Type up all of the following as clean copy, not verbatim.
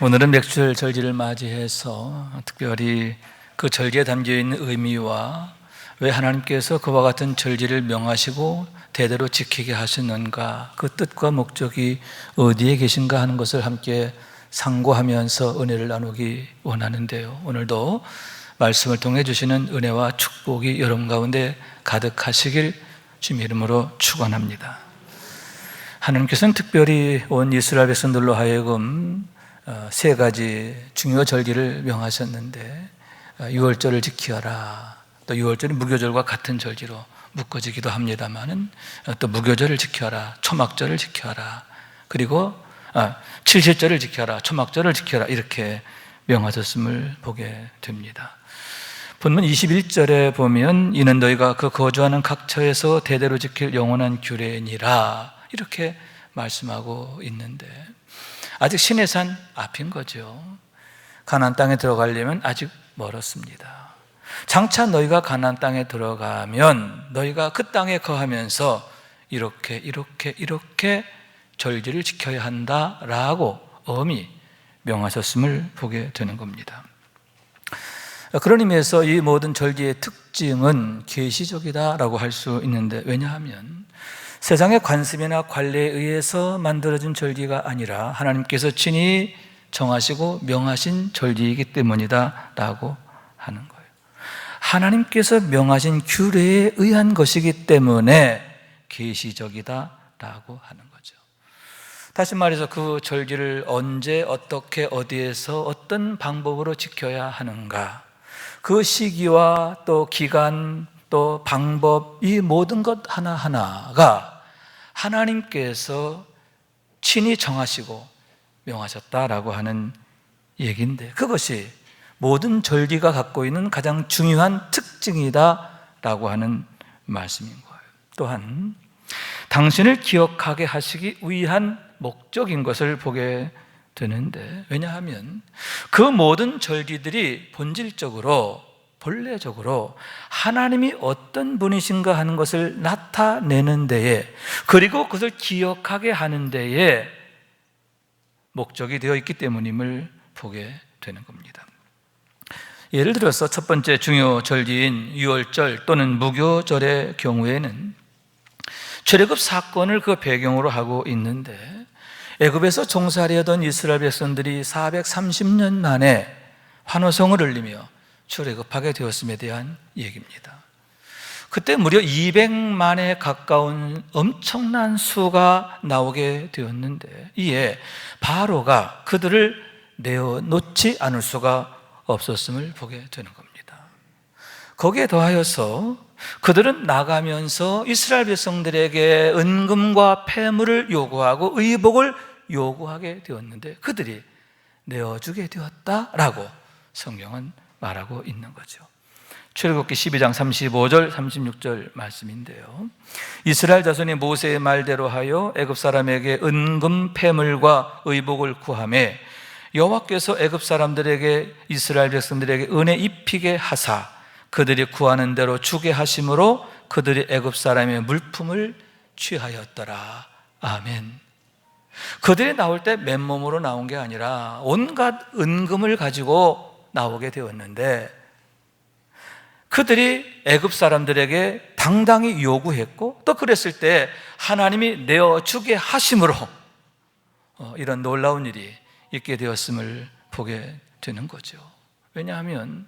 오늘은 맥주절 절기를 맞이해서 특별히 그 절기에 담겨있는 의미와 왜 하나님께서 그와 같은 절기를 명하시고 대대로 지키게 하시는가, 그 뜻과 목적이 어디에 계신가 하는 것을 함께 상고하면서 은혜를 나누기 원하는데요, 오늘도 말씀을 통해 주시는 은혜와 축복이 여러분 가운데 가득하시길 주님의 이름으로 축원합니다. 하나님께서는 특별히 온 이스라엘 백성들로 하여금 세 가지 중요 절기를 명하셨는데, 유월절을 지키어라, 또 유월절이 무교절과 같은 절기로 묶어지기도 합니다만은 또 무교절을 지켜라, 초막절을 지켜라, 그리고 칠실절을 지켜라, 초막절을 지켜라, 이렇게 명하셨음을 보게 됩니다. 본문 21절에 보면 이는 너희가 그 거주하는 각 처에서 대대로 지킬 영원한 규례니라, 이렇게 말씀하고 있는데 아직 시내산 앞인 거죠. 가나안 땅에 들어가려면 아직 멀었습니다. 장차 너희가 가나안 땅에 들어가면 너희가 그 땅에 거하면서 이렇게 절기를 지켜야 한다라고 엄히 명하셨음을 보게 되는 겁니다. 그런 의미에서 이 모든 절기의 특징은 계시적이다라고 할 수 있는데, 왜냐하면 세상의 관습이나 관례에 의해서 만들어진 절기가 아니라 하나님께서 친히 정하시고 명하신 절기이기 때문이다 라고 하는 거예요. 하나님께서 명하신 규례에 의한 것이기 때문에 계시적이다 라고 하는 거죠. 다시 말해서 그 절기를 언제, 어떻게, 어디에서, 어떤 방법으로 지켜야 하는가, 그 시기와 또 기간, 또 방법, 이 모든 것 하나하나가 하나님께서 친히 정하시고 명하셨다라고 하는 얘기인데, 그것이 모든 절기가 갖고 있는 가장 중요한 특징이다라고 하는 말씀인 거예요. 또한 당신을 기억하게 하시기 위한 목적인 것을 보게 되는데, 왜냐하면 그 모든 절기들이 본래적으로 하나님이 어떤 분이신가 하는 것을 나타내는 데에, 그리고 그것을 기억하게 하는 데에 목적이 되어 있기 때문임을 보게 되는 겁니다. 예를 들어서 첫 번째 중요 절기인 유월절 또는 무교절의 경우에는 출애굽 사건을 그 배경으로 하고 있는데, 애굽에서 종살이하던 이스라엘 백성들이 430년 만에 환호성을 울리며 출애굽하게 되었음에 대한 얘기입니다. 그때 무려 200만에 가까운 엄청난 수가 나오게 되었는데, 이에 바로가 그들을 내어놓지 않을 수가 없었음을 보게 되는 겁니다. 거기에 더하여서 그들은 나가면서 이스라엘 백성들에게 은금과 폐물을 요구하고 의복을 요구하게 되었는데, 그들이 내어주게 되었다라고 성경은 말하고 있는 거죠. 출애굽기 12장 35절 36절 말씀인데요, 이스라엘 자손이 모세의 말대로 하여 애굽 사람에게 은금 폐물과 의복을 구하매 여호와께서 애굽 사람들에게 이스라엘 백성들에게 은혜 입히게 하사 그들이 구하는 대로 주게 하심으로 그들이 애굽 사람의 물품을 취하였더라. 아멘. 그들이 나올 때 맨몸으로 나온 게 아니라 온갖 은금을 가지고 나오게 되었는데, 그들이 애굽 사람들에게 당당히 요구했고, 또 그랬을 때 하나님이 내어주게 하심으로 이런 놀라운 일이 있게 되었음을 보게 되는 거죠. 왜냐하면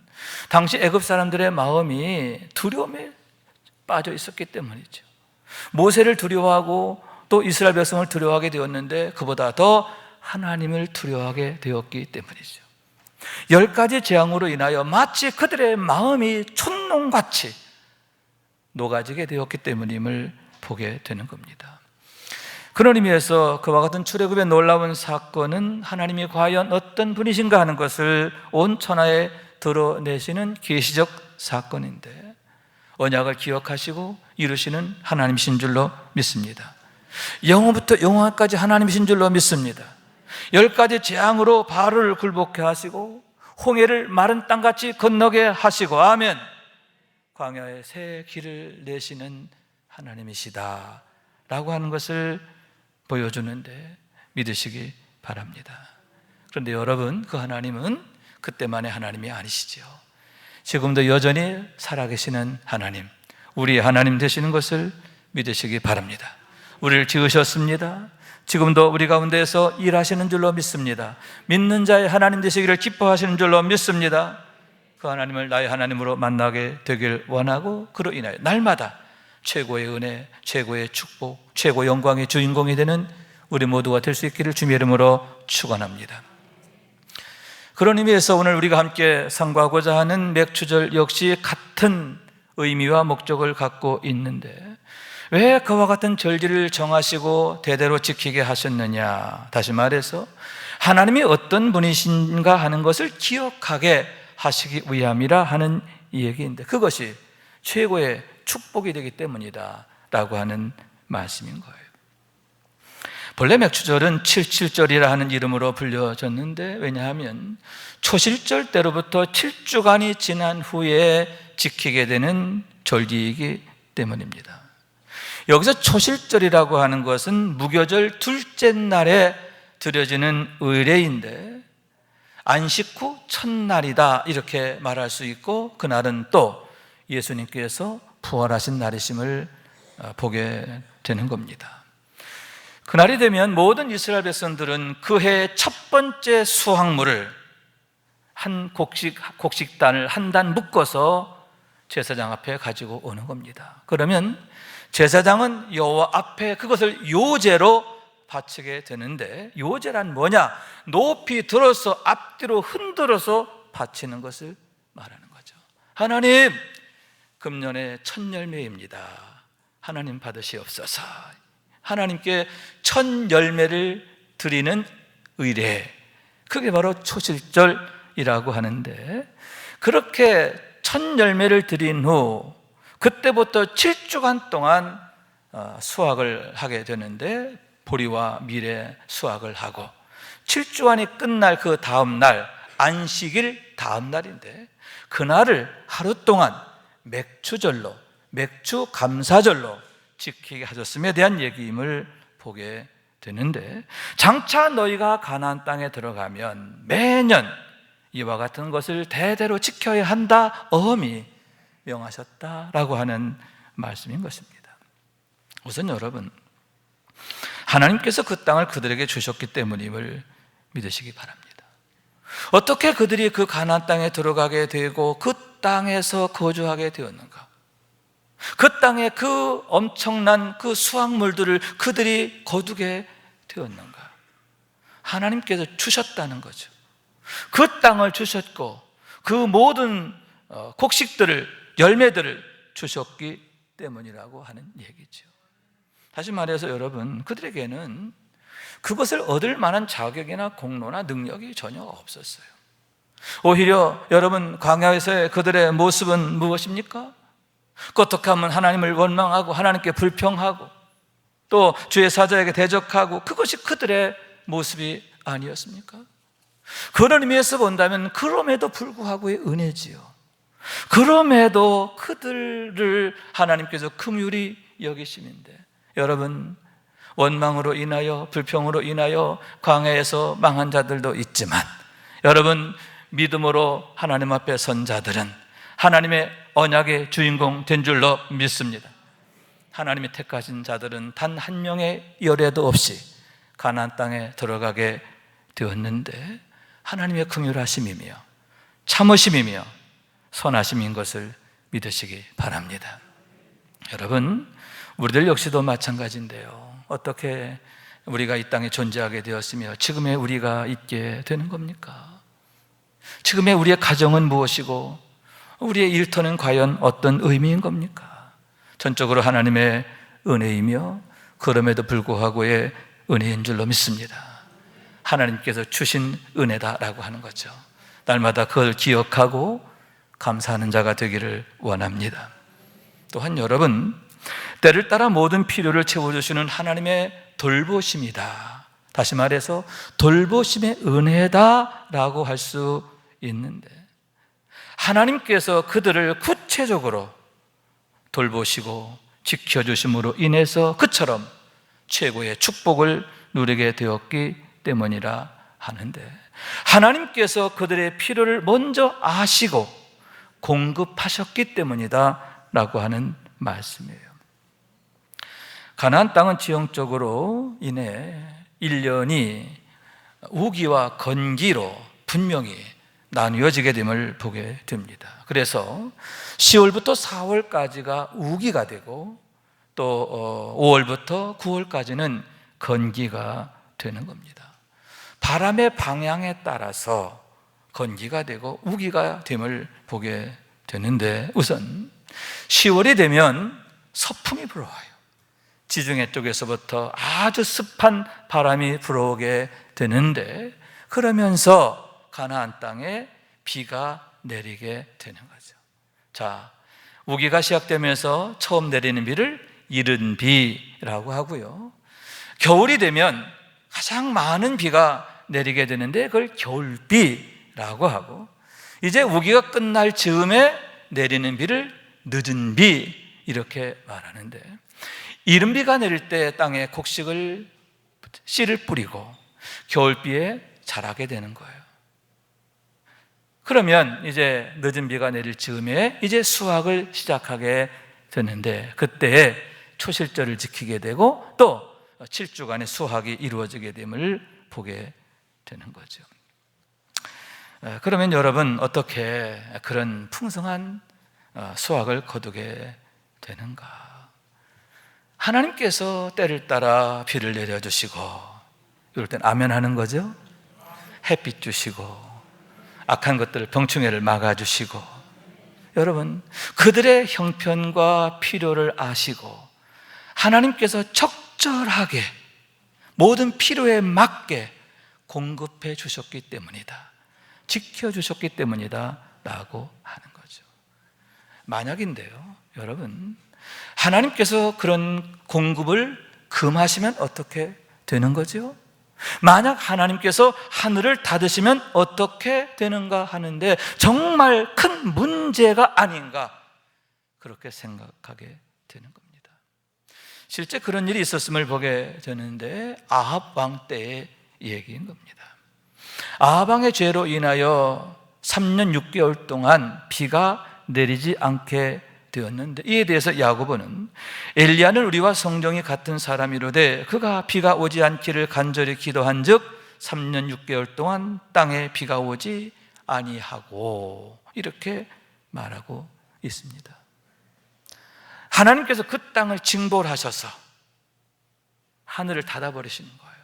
당시 애굽 사람들의 마음이 두려움에 빠져 있었기 때문이죠. 모세를 두려워하고 또 이스라엘 백성을 두려워하게 되었는데, 그보다 더 하나님을 두려워하게 되었기 때문이죠. 10가지 재앙으로 인하여 마치 그들의 마음이 촛농같이 녹아지게 되었기 때문임을 보게 되는 겁니다. 그런 의미에서 그와 같은 출애굽의 놀라운 사건은 하나님이 과연 어떤 분이신가 하는 것을 온 천하에 드러내시는 계시적 사건인데, 언약을 기억하시고 이루시는 하나님이신 줄로 믿습니다. 영원부터 영원까지 하나님이신 줄로 믿습니다. 10가지 재앙으로 바로를 굴복케 하시고 홍해를 마른 땅같이 건너게 하시고, 아멘, 광야에 새 길을 내시는 하나님이시다 라고 하는 것을 보여주는데 믿으시기 바랍니다. 그런데 여러분, 그 하나님은 그때만의 하나님이 아니시죠. 지금도 여전히 살아계시는 하나님, 우리의 하나님 되시는 것을 믿으시기 바랍니다. 우리를 지으셨습니다. 지금도 우리 가운데에서 일하시는 줄로 믿습니다. 믿는 자의 하나님 되시기를 기뻐하시는 줄로 믿습니다. 그 하나님을 나의 하나님으로 만나게 되길 원하고, 그로 인하여 날마다 최고의 은혜, 최고의 축복, 최고의 영광의 주인공이 되는 우리 모두가 될 수 있기를 주님의 이름으로 축원합니다. 그런 의미에서 오늘 우리가 함께 상고하고자 하는 맥추절 역시 같은 의미와 목적을 갖고 있는데, 왜 그와 같은 절기를 정하시고 대대로 지키게 하셨느냐? 다시 말해서 하나님이 어떤 분이신가 하는 것을 기억하게 하시기 위함이라 하는 얘기인데, 그것이 최고의 축복이 되기 때문이다 라고 하는 말씀인 거예요. 본래 맥추절은 77절이라 하는 이름으로 불려졌는데, 왜냐하면 초실절 때로부터 7주간이 지난 후에 지키게 되는 절기이기 때문입니다. 여기서 초실절이라고 하는 것은 무교절 둘째 날에 드려지는 의례인데, 안식 후 첫날이다 이렇게 말할 수 있고, 그날은 또 예수님께서 부활하신 날이심을 보게 되는 겁니다. 그날이 되면 모든 이스라엘 백성들은 그 해의 첫 번째 수확물을 한 곡식단을 한 단 묶어서 제사장 앞에 가지고 오는 겁니다. 그러면 제사장은 여호와 앞에 그것을 요제로 바치게 되는데, 요제란 뭐냐? 높이 들어서 앞뒤로 흔들어서 바치는 것을 말하는 거죠. 하나님, 금년의 첫 열매입니다. 하나님 받으시옵소서. 하나님께 첫 열매를 드리는 의례, 그게 바로 초실절이라고 하는데, 그렇게 첫 열매를 드린 후 그때부터 7주간 동안 수확을 하게 되는데, 보리와 밀의 수확을 하고 7주간이 끝날 그 다음 날, 안식일 다음 날인데, 그날을 하루 동안 맥추절로, 맥추 감사절로 지키게 하셨음에 대한 얘기임을 보게 되는데, 장차 너희가 가나안 땅에 들어가면 매년 이와 같은 것을 대대로 지켜야 한다, 엄히 명하셨다라고 하는 말씀인 것입니다. 우선 여러분, 하나님께서 그 땅을 그들에게 주셨기 때문임을 믿으시기 바랍니다. 어떻게 그들이 그 가나안 땅에 들어가게 되고 그 땅에서 거주하게 되었는가? 그 땅에 그 엄청난 그 수확물들을 그들이 거두게 되었는가? 하나님께서 주셨다는 거죠. 그 땅을 주셨고 그 모든 곡식들을, 열매들을 주셨기 때문이라고 하는 얘기죠. 다시 말해서 여러분, 그들에게는 그것을 얻을 만한 자격이나 공로나 능력이 전혀 없었어요. 오히려 여러분, 광야에서의 그들의 모습은 무엇입니까? 어떻게 하면 하나님을 원망하고 하나님께 불평하고 또 주의 사자에게 대적하고, 그것이 그들의 모습이 아니었습니까? 그런 의미에서 본다면 그럼에도 불구하고의 은혜지요. 그럼에도 그들을 하나님께서 긍휼히 여기심인데, 여러분, 원망으로 인하여 불평으로 인하여 광야에서 망한 자들도 있지만, 여러분, 믿음으로 하나님 앞에 선 자들은 하나님의 언약의 주인공 된 줄로 믿습니다. 하나님이 택하신 자들은 단 한 명의 열애도 없이 가나안 땅에 들어가게 되었는데, 하나님의 긍휼하심이며 참으심이며 선하심인 것을 믿으시기 바랍니다. 여러분, 우리들 역시도 마찬가지인데요, 어떻게 우리가 이 땅에 존재하게 되었으며 지금의 우리가 있게 되는 겁니까? 지금의 우리의 가정은 무엇이고 우리의 일터는 과연 어떤 의미인 겁니까? 전적으로 하나님의 은혜이며 그럼에도 불구하고의 은혜인 줄로 믿습니다. 하나님께서 주신 은혜다라고 하는 거죠. 날마다 그걸 기억하고 감사하는 자가 되기를 원합니다. 또한 여러분, 때를 따라 모든 필요를 채워주시는 하나님의 돌보심이다, 다시 말해서 돌보심의 은혜다라고 할 수 있는데, 하나님께서 그들을 구체적으로 돌보시고 지켜주심으로 인해서 그처럼 최고의 축복을 누리게 되었기 때문이라 하는데, 하나님께서 그들의 필요를 먼저 아시고 공급하셨기 때문이다 라고 하는 말씀이에요. 가나안 땅은 지형적으로 인해 1년이 우기와 건기로 분명히 나뉘어지게 됨을 보게 됩니다. 그래서 10월부터 4월까지가 우기가 되고 또 5월부터 9월까지는 건기가 되는 겁니다. 바람의 방향에 따라서 건기가 되고 우기가 됨을 보게 되는데, 우선 10월이 되면 서풍이 불어와요. 지중해 쪽에서부터 아주 습한 바람이 불어오게 되는데, 그러면서 가나안 땅에 비가 내리게 되는 거죠. 자, 우기가 시작되면서 처음 내리는 비를 이른 비라고 하고요, 겨울이 되면 가장 많은 비가 내리게 되는데 그걸 겨울비라고 하고, 이제 우기가 끝날 즈음에 내리는 비를 늦은 비 이렇게 말하는데, 이른 비가 내릴 때 땅에 곡식을 씨를 뿌리고 겨울비에 자라게 되는 거예요. 그러면 이제 늦은 비가 내릴 즈음에 이제 수확을 시작하게 되는데, 그때 초실절을 지키게 되고 또 7주간의 수확이 이루어지게 됨을 보게 되는 거죠. 그러면 여러분, 어떻게 그런 풍성한 수확을 거두게 되는가? 하나님께서 때를 따라 비를 내려주시고, 이럴 땐 아멘 하는 거죠. 햇빛 주시고 악한 것들을, 병충해를 막아주시고, 여러분, 그들의 형편과 필요를 아시고 하나님께서 적절하게 모든 필요에 맞게 공급해 주셨기 때문이다, 지켜주셨기 때문이다 라고 하는 거죠. 만약인데요, 여러분, 하나님께서 그런 공급을 금하시면 어떻게 되는 거죠? 만약 하나님께서 하늘을 닫으시면 어떻게 되는가 하는데, 정말 큰 문제가 아닌가, 그렇게 생각하게 되는 겁니다. 실제 그런 일이 있었음을 보게 되는데, 아합 왕 때의 얘기인 겁니다. 아합 왕의 죄로 인하여 3년 6개월 동안 비가 내리지 않게 되었는데, 이에 대해서 야고보는 엘리야는 우리와 성정이 같은 사람이로되 그가 비가 오지 않기를 간절히 기도한즉 3년 6개월 동안 땅에 비가 오지 아니하고, 이렇게 말하고 있습니다. 하나님께서 그 땅을 징벌하셔서 하늘을 닫아버리시는 거예요.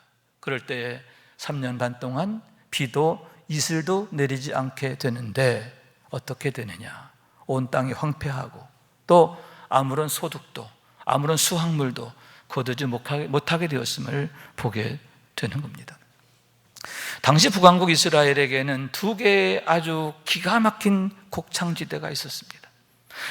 그럴 때에 3년 반 동안 비도 이슬도 내리지 않게 되는데, 어떻게 되느냐? 온 땅이 황폐하고 또 아무런 소득도 아무런 수확물도 거두지 못하게 되었음을 보게 되는 겁니다. 당시 북왕국 이스라엘에게는 두 개의 아주 기가 막힌 곡창지대가 있었습니다.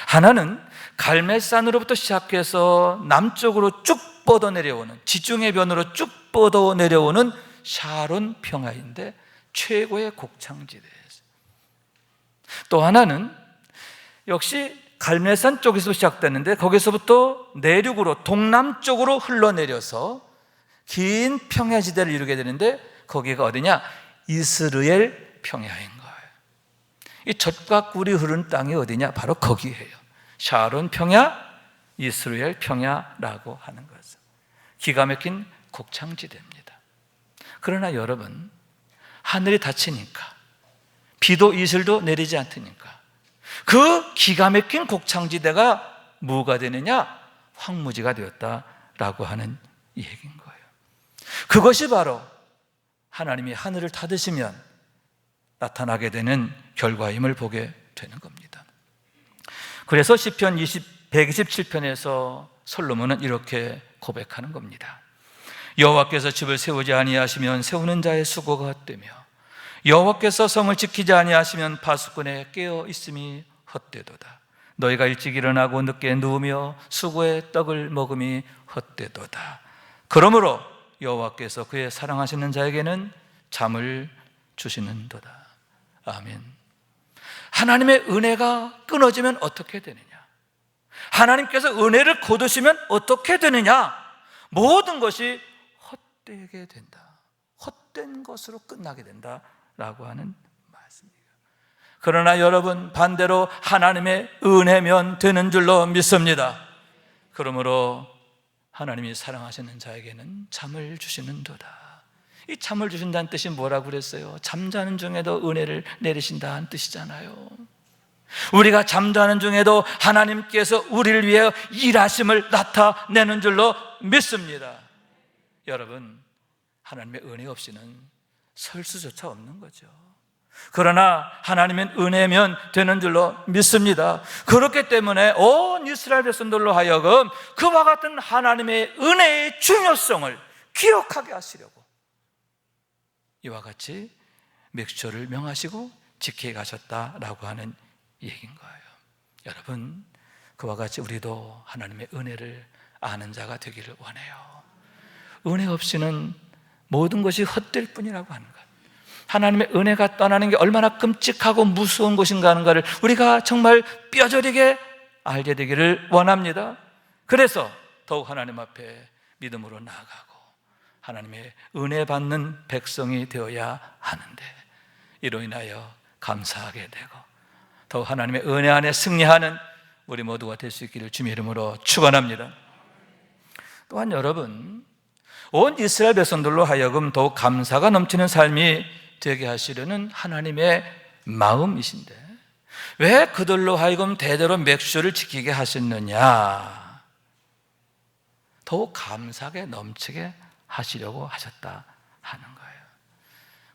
하나는 갈멜산으로부터 시작해서 남쪽으로 쭉 뻗어 내려오는, 지중해 변으로 쭉 뻗어 내려오는 샤론 평야인데 최고의 곡창지대였어요. 또 하나는 역시 갈멜산 쪽에서 시작됐는데, 거기서부터 내륙으로 동남쪽으로 흘러내려서 긴 평야지대를 이루게 되는데, 거기가 어디냐? 이스라엘 평야인 거예요. 이 젖과 꿀이 흐르는 땅이 어디냐? 바로 거기예요. 샤론 평야, 이스라엘 평야라고 하는 거죠. 기가 막힌 곡창지대입니다. 그러나 여러분, 하늘이 닫히니까, 비도 이슬도 내리지 않으니까 그 기가 막힌 곡창지대가 뭐가 되느냐? 황무지가 되었다라고 하는 얘기인 거예요. 그것이 바로 하나님이 하늘을 닫으시면 나타나게 되는 결과임을 보게 되는 겁니다. 그래서 시편 127편에서 솔로몬은 이렇게 고백하는 겁니다. 여호와께서 집을 세우지 아니하시면 세우는 자의 수고가 헛되며 여호와께서 성을 지키지 아니하시면 파수꾼의 깨어 있음이 헛되도다. 너희가 일찍 일어나고 늦게 누우며 수고의 떡을 먹음이 헛되도다. 그러므로 여호와께서 그의 사랑하시는 자에게는 잠을 주시는도다. 아멘. 하나님의 은혜가 끊어지면 어떻게 되느냐? 하나님께서 은혜를 거두시면 어떻게 되느냐? 모든 것이 헛되게 된다. 헛된 것으로 끝나게 된다 라고 하는 말씀입니다. 그러나 여러분, 반대로 하나님의 은혜면 되는 줄로 믿습니다. 그러므로 하나님이 사랑하시는 자에게는 잠을 주시는도다. 이 잠을 주신다는 뜻이 뭐라고 그랬어요? 잠자는 중에도 은혜를 내리신다는 뜻이잖아요. 우리가 잠자는 중에도 하나님께서 우리를 위해 일하심을 나타내는 줄로 믿습니다. 여러분, 하나님의 은혜 없이는 설 수조차 없는 거죠. 그러나 하나님의 은혜면 되는 줄로 믿습니다. 그렇기 때문에 온 이스라엘 백성들로 하여금 그와 같은 하나님의 은혜의 중요성을 기억하게 하시려고 이와 같이 맥주를 명하시고 지키게 하셨다라고 하는 얘기인 거예요. 여러분, 그와 같이 우리도 하나님의 은혜를 아는 자가 되기를 원해요. 은혜 없이는 모든 것이 헛될 뿐이라고 하는 것, 하나님의 은혜가 떠나는 게 얼마나 끔찍하고 무서운 것인가 하는가를 우리가 정말 뼈저리게 알게 되기를 원합니다. 그래서 더욱 하나님 앞에 믿음으로 나아가고 하나님의 은혜 받는 백성이 되어야 하는데, 이로 인하여 감사하게 되고 더욱 하나님의 은혜 안에 승리하는 우리 모두가 될 수 있기를 주님의 이름으로 축원합니다. 또한 여러분, 온 이스라엘 백성들로 하여금 더욱 감사가 넘치는 삶이 되게 하시려는 하나님의 마음이신데, 왜 그들로 하여금 대대로 맥주를 지키게 하셨느냐? 더욱 감사하게 넘치게 하시려고 하셨다 하는 거예요.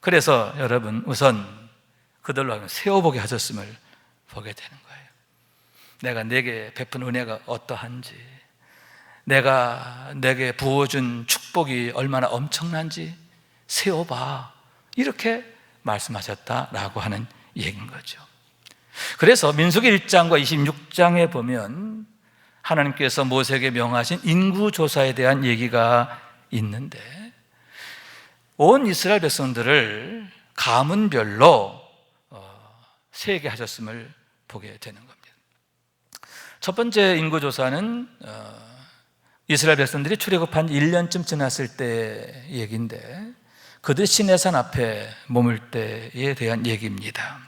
그래서 여러분, 우선 그들로 하여금 세워보게 하셨음을 보게 되는 거예요. 내가 내게 베푼 은혜가 어떠한지, 내가 내게 부어준 축복이 얼마나 엄청난지 세워봐, 이렇게 말씀하셨다라고 하는 얘기인 거죠. 그래서 민수기 1장과 26장에 보면 하나님께서 모세에게 명하신 인구조사에 대한 얘기가 있는데, 온 이스라엘 백성들을 가문별로 세게 하셨음을 보게 되는 겁니다. 첫 번째 인구조사는 이스라엘 백성들이 출애굽한 1년쯤 지났을 때 얘기인데, 그들 시내산 앞에 머물 때에 대한 얘기입니다.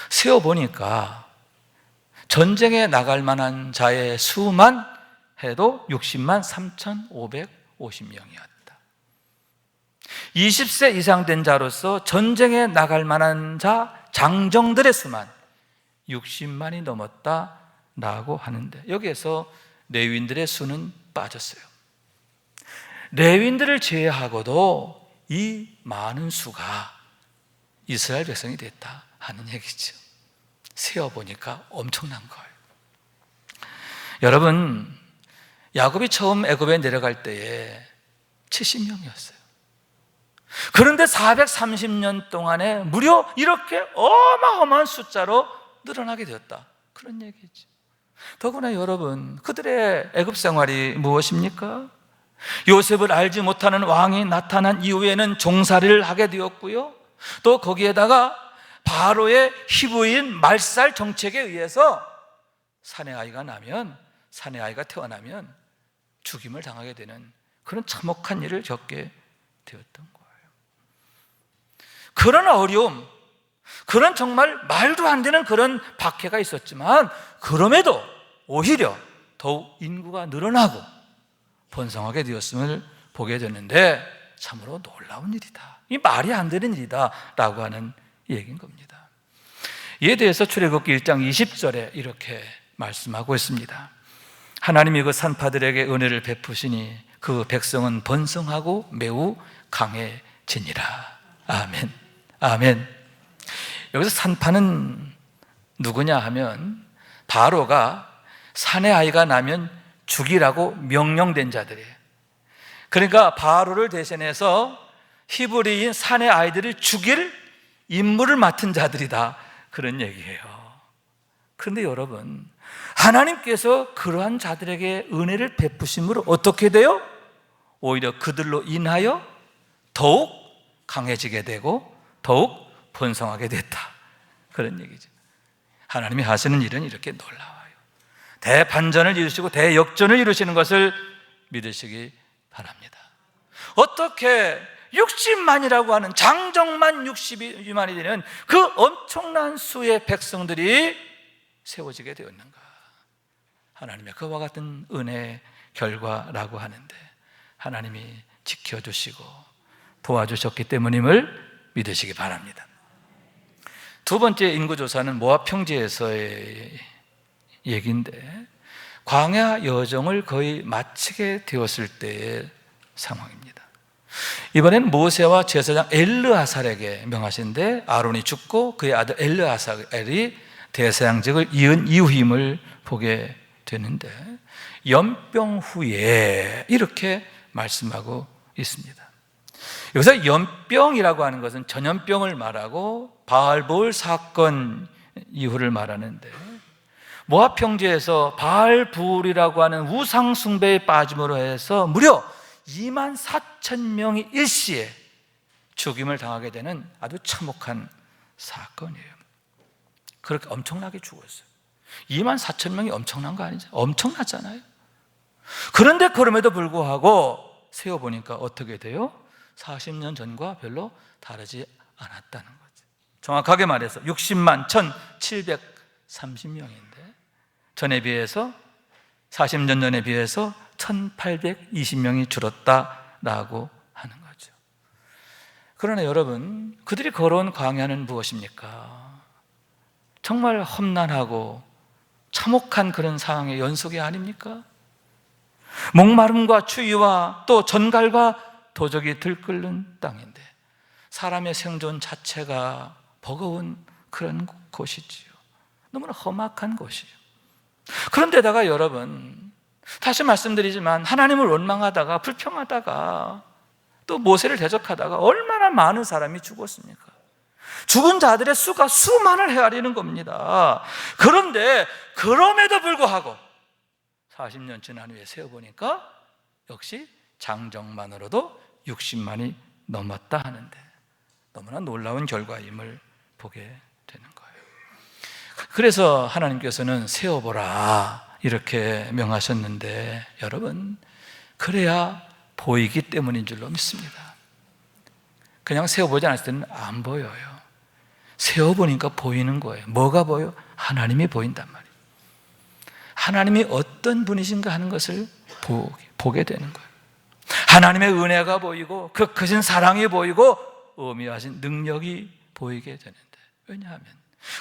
세어보니까 전쟁에 나갈 만한 자의 수만 해도 60만 3,550명이었다. 20세 이상 된 자로서 전쟁에 나갈 만한 자, 장정들의 수만 60만이 넘었다라고 하는데, 여기에서 레위인들의 수는 빠졌어요. 레위인들을 제외하고도 이 많은 수가 이스라엘 백성이 됐다 하는 얘기죠. 세어보니까 엄청난 거예요. 여러분, 야곱이 처음 애굽에 내려갈 때에 70명이었어요. 그런데 430년 동안에 무려 이렇게 어마어마한 숫자로 늘어나게 되었다, 그런 얘기죠. 더구나 여러분, 그들의 애굽 생활이 무엇입니까? 요셉을 알지 못하는 왕이 나타난 이후에는 종살이를 하게 되었고요, 또 거기에다가 바로의 희부인 말살 정책에 의해서 사내 아이가 태어나면 죽임을 당하게 되는 그런 참혹한 일을 겪게 되었던 거예요. 그런 어려움, 그런 정말 말도 안 되는 그런 박해가 있었지만, 그럼에도 오히려 더욱 인구가 늘어나고 번성하게 되었음을 보게 되는데, 참으로 놀라운 일이다, 이 말이 안 되는 일이다 라고 하는 얘기인 겁니다. 이에 대해서 출애굽기 1장 20절에 이렇게 말씀하고 있습니다. 하나님이 그 산파들에게 은혜를 베푸시니 그 백성은 번성하고 매우 강해지니라. 아멘. 아멘. 여기서 산파는 누구냐 하면, 바로가 산의 아이가 나면 죽이라고 명령된 자들이에요. 그러니까 바로를 대신해서 히브리인 산의 아이들을 죽일 임무를 맡은 자들이다, 그런 얘기예요. 그런데 여러분, 하나님께서 그러한 자들에게 은혜를 베푸심으로 어떻게 돼요? 오히려 그들로 인하여 더욱 강해지게 되고 더욱 번성하게 됐다, 그런 얘기죠. 하나님이 하시는 일은 이렇게 놀라워요. 대반전을 이루시고 대역전을 이루시는 것을 믿으시기 바랍니다. 어떻게 60만이라고 하는 장정만 60만이 되는 그 엄청난 수의 백성들이 세워지게 되었는가? 하나님의 그와 같은 은혜의 결과라고 하는데 하나님이 지켜주시고 도와주셨기 때문임을 믿으시기 바랍니다. 두 번째 인구조사는 모압 평지에서의 얘기인데 광야 여정을 거의 마치게 되었을 때의 상황입니다. 이번엔 모세와 제사장 엘르아살에게 명하신데 아론이 죽고 그의 아들 엘르아살이 대제사장직을 이은 이후임을 보게 되는데 연병 후에 이렇게 말씀하고 있습니다. 여기서 연병이라고 하는 것은 전염병을 말하고 바알볼 사건 이후를 말하는데 모압 평지에서 바알불이라고 하는 우상 숭배에 빠짐으로 해서 무려 2만 4천 명이 일시에 죽임을 당하게 되는 아주 참혹한 사건이에요. 그렇게 엄청나게 죽었어요. 2만 4천 명이 엄청난 거 아니죠? 엄청났잖아요. 그런데 그럼에도 불구하고 세어보니까 어떻게 돼요? 40년 전과 별로 다르지 않았다는 거죠. 정확하게 말해서 60만 1,730명인데 전에 비해서 40년 전에 비해서 1,820명이 줄었다라고 하는 거죠. 그러나 여러분, 그들이 걸어온 광야는 무엇입니까? 정말 험난하고 참혹한 그런 상황의 연속이 아닙니까? 목마름과 추위와 또 전갈과 도적이 들끓는 땅인데 사람의 생존 자체가 버거운 그런 곳이지요. 너무나 험악한 곳이에요. 그런데다가 여러분, 다시 말씀드리지만 하나님을 원망하다가 불평하다가 또 모세를 대적하다가 얼마나 많은 사람이 죽었습니까? 죽은 자들의 수가 수만을 헤아리는 겁니다. 그런데 그럼에도 불구하고 40년 지난 후에 세어보니까 역시 장정만으로도 60만이 넘었다 하는데 너무나 놀라운 결과임을 보게 되는 거예요. 그래서 하나님께서는 세어보라 이렇게 명하셨는데 여러분, 그래야 보이기 때문인 줄로 믿습니다. 그냥 세어보지 않았을 때는 안 보여요. 세어보니까 보이는 거예요. 뭐가 보여? 하나님이 보인단 말이에요. 하나님이 어떤 분이신가 하는 것을 보게 되는 거예요. 하나님의 은혜가 보이고 그 크신 사랑이 보이고 어미하신 능력이 보이게 되는데, 왜냐하면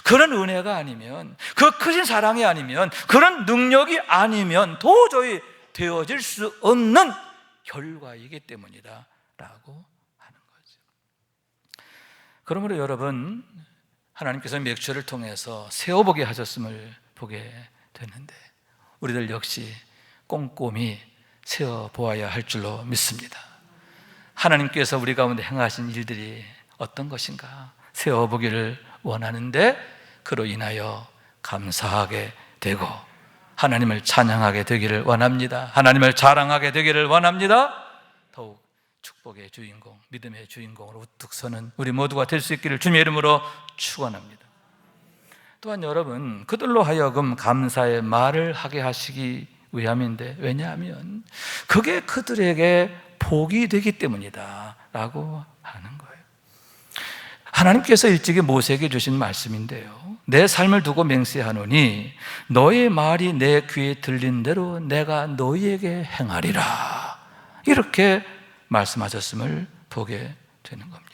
그런 은혜가 아니면, 그 크신 사랑이 아니면, 그런 능력이 아니면 도저히 되어질 수 없는 결과이기 때문이다 라고 하는 거죠. 그러므로 여러분, 하나님께서 맥주를 통해서 세워보게 하셨음을 보게 되는데 우리들 역시 꼼꼼히 세워보아야 할 줄로 믿습니다. 하나님께서 우리 가운데 행하신 일들이 어떤 것인가 세워보기를 원하는데 그로 인하여 감사하게 되고 하나님을 찬양하게 되기를 원합니다. 하나님을 자랑하게 되기를 원합니다. 더욱 축복의 주인공, 믿음의 주인공으로 우뚝 서는 우리 모두가 될 수 있기를 주님의 이름으로 축원합니다. 또한 여러분, 그들로 하여금 감사의 말을 하게 하시기 위함인데, 왜냐하면 그게 그들에게 복이 되기 때문이다 라고 하는 거예요. 하나님께서 일찍이 모세에게 주신 말씀인데요, 내 삶을 두고 맹세하노니 너의 말이 내 귀에 들린 대로 내가 너희에게 행하리라, 이렇게 말씀하셨음을 보게 되는 겁니다.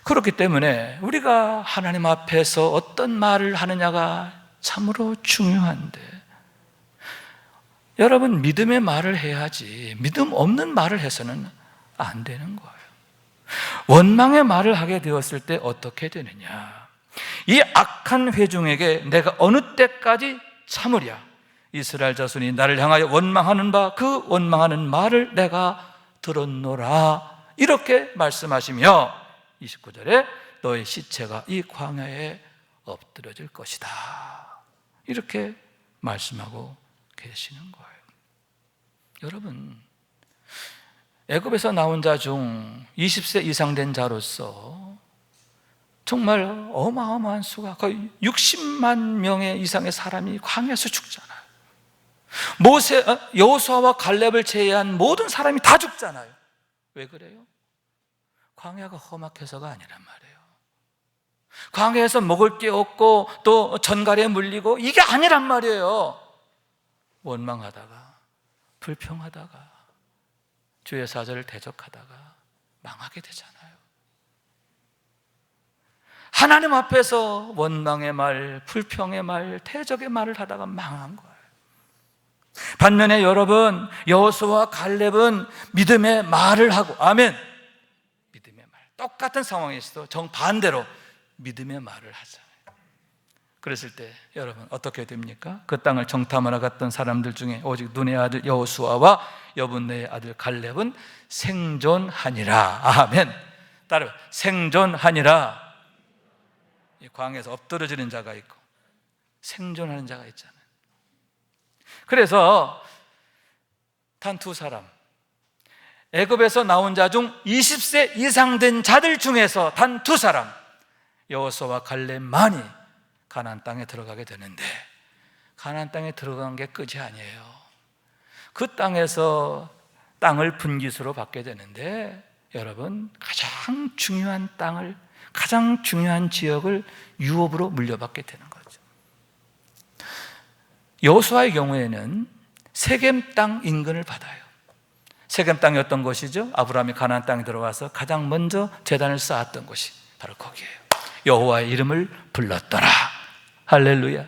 그렇기 때문에 우리가 하나님 앞에서 어떤 말을 하느냐가 참으로 중요한데, 여러분, 믿음의 말을 해야지 믿음 없는 말을 해서는 안 되는 거예요. 원망의 말을 하게 되었을 때 어떻게 되느냐, 이 악한 회중에게 내가 어느 때까지 참으랴, 이스라엘 자손이 나를 향하여 원망하는 바 그 원망하는 말을 내가 들었노라, 이렇게 말씀하시며 29절에 너의 시체가 이 광야에 엎드려질 것이다, 이렇게 말씀하고 계시는 거예요. 여러분, 애굽에서 나온 자 중 20세 이상 된 자로서 정말 어마어마한 수가, 거의 60만 명의 이상의 사람이 광야에서 죽잖아요. 여호수아와 갈렙을 제외한 모든 사람이 다 죽잖아요. 왜 그래요? 광야가 험악해서가 아니란 말이에요. 광야에서 먹을 게 없고 또 전갈에 물리고 이게 아니란 말이에요. 원망하다가 불평하다가 주의 사절을 대적하다가 망하게 되잖아요. 하나님 앞에서 원망의 말, 불평의 말, 대적의 말을 하다가 망한 거예요. 반면에 여러분, 여호수아와 갈렙은 믿음의 말을 하고, 아멘, 믿음의 말, 똑같은 상황에서도 정반대로 믿음의 말을 하잖아요. 그랬을 때 여러분 어떻게 됩니까? 그 땅을 정탐하러 갔던 사람들 중에 오직 눈의 아들 여호수아와 여분네의 아들 갈렙은 생존하니라. 아멘. 따로 생존하니라. 이 광야에서 엎드러지는 자가 있고 생존하는 자가 있잖아요. 그래서 단 두 사람, 애굽에서 나온 자 중 20세 이상 된 자들 중에서 단 두 사람, 여호수아와 갈렙만이 가나안 땅에 들어가게 되는데, 가나안 땅에 들어간 게 끝이 아니에요. 그 땅에서 땅을 분깃으로 받게 되는데, 여러분, 가장 중요한 땅을, 가장 중요한 지역을 유업으로 물려받게 되는 거죠. 여호수아의 경우에는 세겜 땅 인근을 받아요. 세겜 땅이 어떤 곳이죠? 아브라함이 가나안 땅에 들어와서 가장 먼저 제단을 쌓았던 곳이 바로 거기에요. 여호와의 이름을 불렀더라. 할렐루야.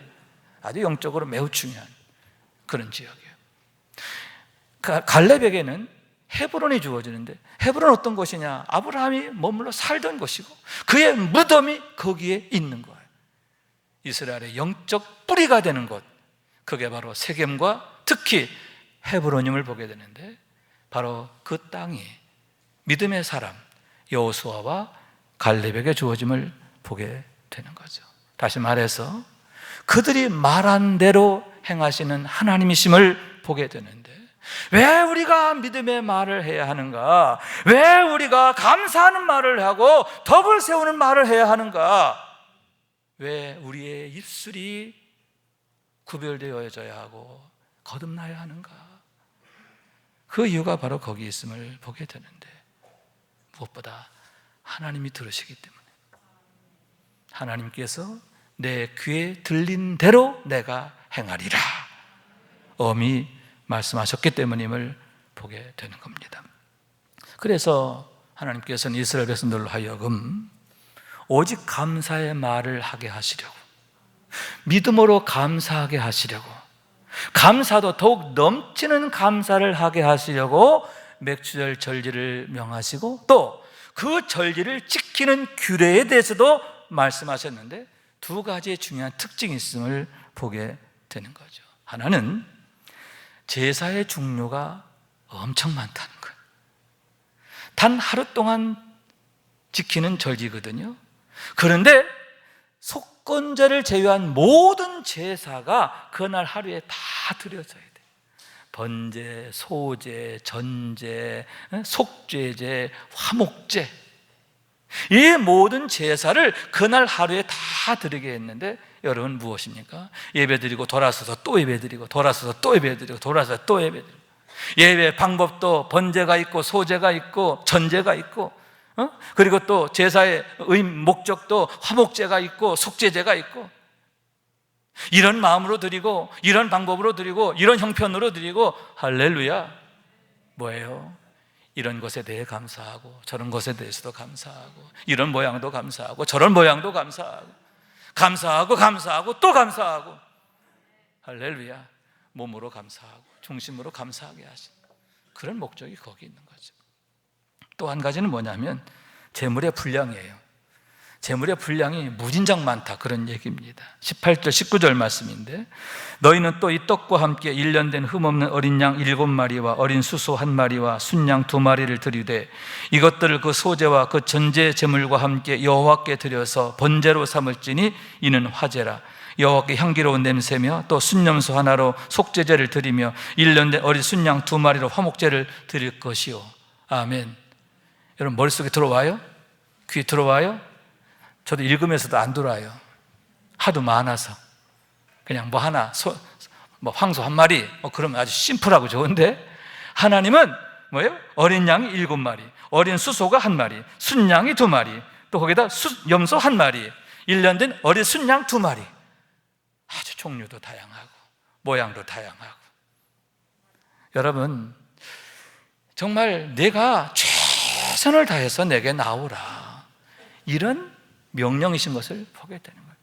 아주 영적으로 매우 중요한 그런 지역이에요. 갈렙에게는 헤브론이 주어지는데, 헤브론 어떤 곳이냐? 아브라함이 머물러 살던 곳이고 그의 무덤이 거기에 있는 거예요. 이스라엘의 영적 뿌리가 되는 곳, 그게 바로 세겜과 특히 헤브론임을 보게 되는데, 바로 그 땅이 믿음의 사람 여호수아와 갈렙에게 주어짐을 보게 되는 거죠. 다시 말해서 그들이 말한 대로 행하시는 하나님이심을 보게 되는데, 왜 우리가 믿음의 말을 해야 하는가? 왜 우리가 감사하는 말을 하고 덕을 세우는 말을 해야 하는가? 왜 우리의 입술이 구별되어져야 하고 거듭나야 하는가? 그 이유가 바로 거기 있음을 보게 되는데, 무엇보다 하나님이 들으시기 때문에, 하나님께서 내 귀에 들린 대로 내가 행하리라 엄히 말씀하셨기 때문임을 보게 되는 겁니다. 그래서 하나님께서는 이스라엘 백성들로 하여금 오직 감사의 말을 하게 하시려고, 믿음으로 감사하게 하시려고, 감사도 더욱 넘치는 감사를 하게 하시려고 맥주절 절기를 명하시고, 또 그 절기를 지키는 규례에 대해서도 말씀하셨는데, 두 가지의 중요한 특징이 있음을 보게 되는 거죠. 하나는 제사의 종류가 엄청 많다는 거예요. 단 하루 동안 지키는 절기거든요. 그런데 속건제를 제외한 모든 제사가 그날 하루에 다 드려져야 돼요. 번제, 소제, 전제, 속죄제, 화목제, 이 모든 제사를 그날 하루에 다 드리게 했는데, 여러분 무엇입니까? 예배드리고 돌아서서 또 예배드리고 돌아서서 또 예배드리고 돌아서서 또 예배드리고, 예배 방법도 번제가 있고 소제가 있고 전제가 있고, 그리고 또 제사의 목적도 화목제가 있고 속죄제가 있고, 이런 마음으로 드리고 이런 방법으로 드리고 이런 형편으로 드리고, 할렐루야. 뭐예요? 이런 것에 대해 감사하고 저런 것에 대해서도 감사하고, 이런 모양도 감사하고 저런 모양도 감사하고, 감사하고 감사하고 또 감사하고, 할렐루야. 몸으로 감사하고 중심으로 감사하게 하신 그런 목적이 거기 있는 거죠. 또 한 가지는 뭐냐면 재물의 분량이에요. 재물의 분량이 무진장 많다, 그런 얘기입니다. 18절 19절 말씀인데, 너희는 또 이 떡과 함께 1년 된 흠없는 어린 양 7마리와 어린 수소 1마리와 순양 2마리를 드리되, 이것들을 그 소제와 그 전제 제물과 함께 여호와께 드려서 번제로 삼을지니 이는 화제라. 여호와께 향기로운 냄새며, 또 순염소 하나로 속죄제를 드리며 1년 된 어린 순양 2마리로 화목제를 드릴 것이요. 아멘. 여러분 머릿속에 들어와요? 귀에 들어와요? 저도 읽으면서도 안 들어와요. 하도 많아서 그냥 뭐 하나, 황소 1마리, 그러면 아주 심플하고 좋은데, 하나님은 뭐예요? 어린 양이 7마리, 어린 수소가 1마리, 순양이 2마리, 또 거기다 염소 1마리, 1년 된 어린 순양 2마리. 아주 종류도 다양하고 모양도 다양하고. 여러분, 정말 내가 최선을 다해서 내게 나오라, 이런 명령이신 것을 보게 되는 거예요.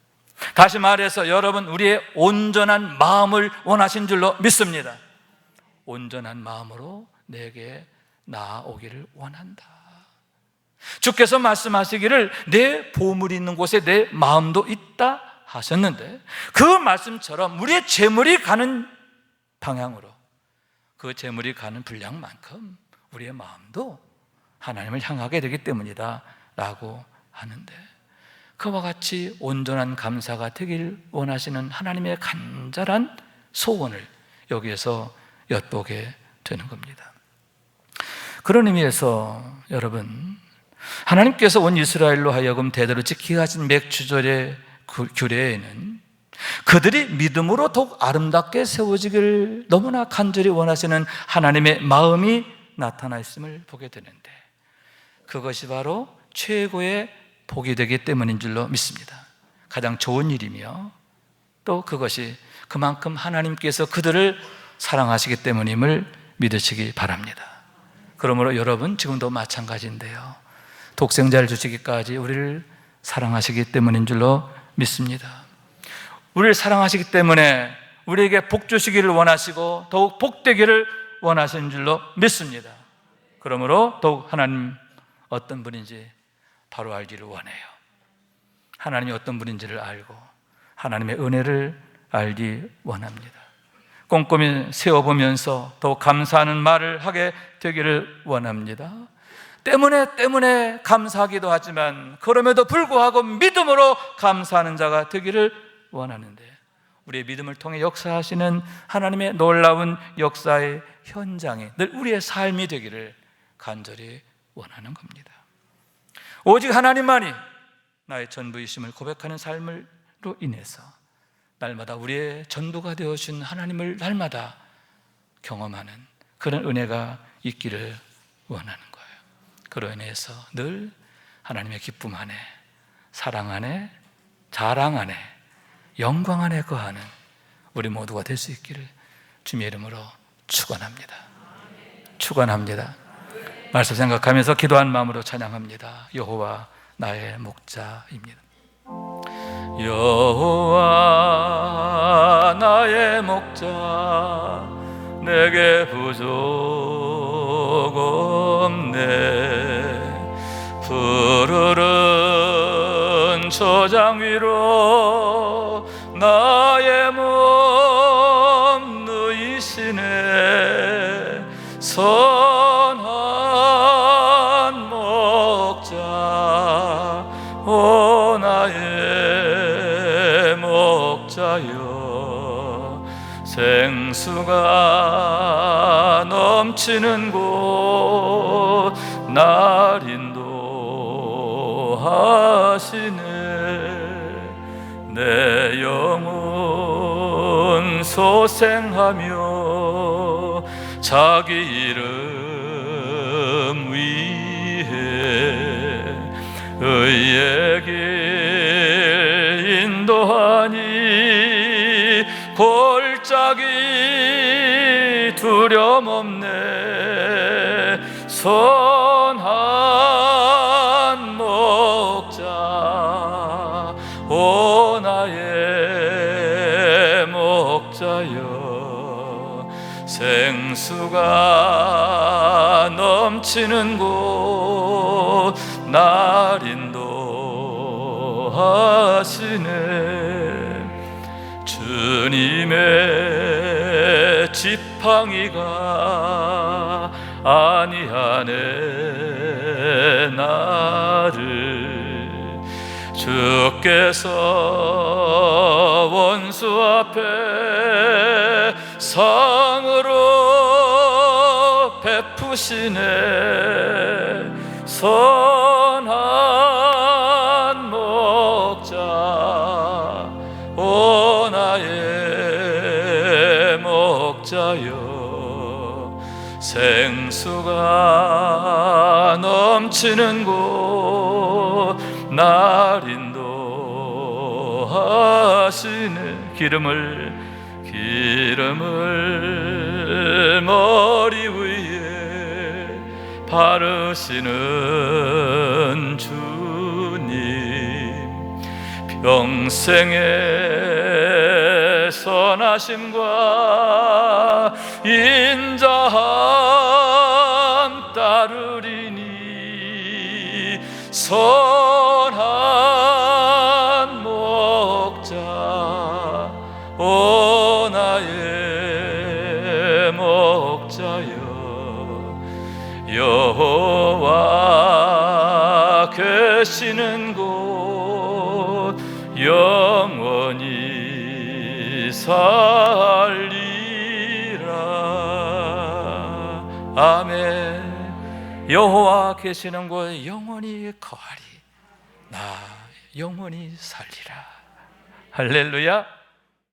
다시 말해서 여러분, 우리의 온전한 마음을 원하신 줄로 믿습니다. 온전한 마음으로 내게 나아오기를 원한다. 주께서 말씀하시기를 내 보물이 있는 곳에 내 마음도 있다 하셨는데, 그 말씀처럼 우리의 재물이 가는 방향으로, 그 재물이 가는 분량만큼 우리의 마음도 하나님을 향하게 되기 때문이다 라고 하는데, 그와 같이 온전한 감사가 되길 원하시는 하나님의 간절한 소원을 여기에서 엿보게 되는 겁니다. 그런 의미에서 여러분, 하나님께서 온 이스라엘로 하여금 대대로 지키게 하신 맥주절의 규례에는 그들이 믿음으로 더욱 아름답게 세워지기를 너무나 간절히 원하시는 하나님의 마음이 나타나 있음을 보게 되는데, 그것이 바로 최고의 복이 되기 때문인 줄로 믿습니다. 가장 좋은 일이며, 또 그것이 그만큼 하나님께서 그들을 사랑하시기 때문임을 믿으시기 바랍니다. 그러므로 여러분, 지금도 마찬가지인데요, 독생자를 주시기까지 우리를 사랑하시기 때문인 줄로 믿습니다. 우리를 사랑하시기 때문에 우리에게 복 주시기를 원하시고 더욱 복되기를 원하시는 줄로 믿습니다. 그러므로 더욱 하나님 어떤 분인지 바로 알기를 원해요. 하나님이 어떤 분인지를 알고 하나님의 은혜를 알기 원합니다. 꼼꼼히 세워보면서 더욱 감사하는 말을 하게 되기를 원합니다. 때문에 감사하기도 하지만 그럼에도 불구하고 믿음으로 감사하는 자가 되기를 원하는데, 우리의 믿음을 통해 역사하시는 하나님의 놀라운 역사의 현장이 늘 우리의 삶이 되기를 간절히 원하는 겁니다. 오직 하나님만이 나의 전부이심을 고백하는 삶으로 인해서 날마다 우리의 전부가 되어주신 하나님을 날마다 경험하는 그런 은혜가 있기를 원하는 거예요. 그로 인해서 늘 하나님의 기쁨 안에, 사랑 안에, 자랑 안에, 영광 안에 거하는 우리 모두가 될 수 있기를 주님의 이름으로 축원합니다. 축원합니다. 말씀 생각하면서 기도한 마음으로 찬양합니다. 여호와 나의 목자입니다. 여호와 나의 목자, 내게 부족 없네. 푸르른 초장 위로 나의 몸 누이시네. 선한 목자, 오 나의 목자여, 생수가 넘치는 곳 날 인도하시네. 내 영혼 소생하며 자기 이름 위해 의의 길 인도하니 골짜기 두려움 없네. 선한 목자, 오 나의 목자여, 생수가 넘치는 곳 날 인도하시네. 주님의 지팡이가 아니하네 나를. 주께서 원수 앞에 상으로 베푸시네. 선한 목자, 오 나의 목자여, 생수가 넘치는 곳 날 인도하시네. 기름을 머리 위에 바르시는 주님, 평생의 선하심과 인자함 따르리니 선한 목자 오 나의 목자여, 여호와 계시는 곳 영원히 살리라. 아멘. 여호와 계시는 곳 영원히 거하리, 나 영원히 살리라. 할렐루야.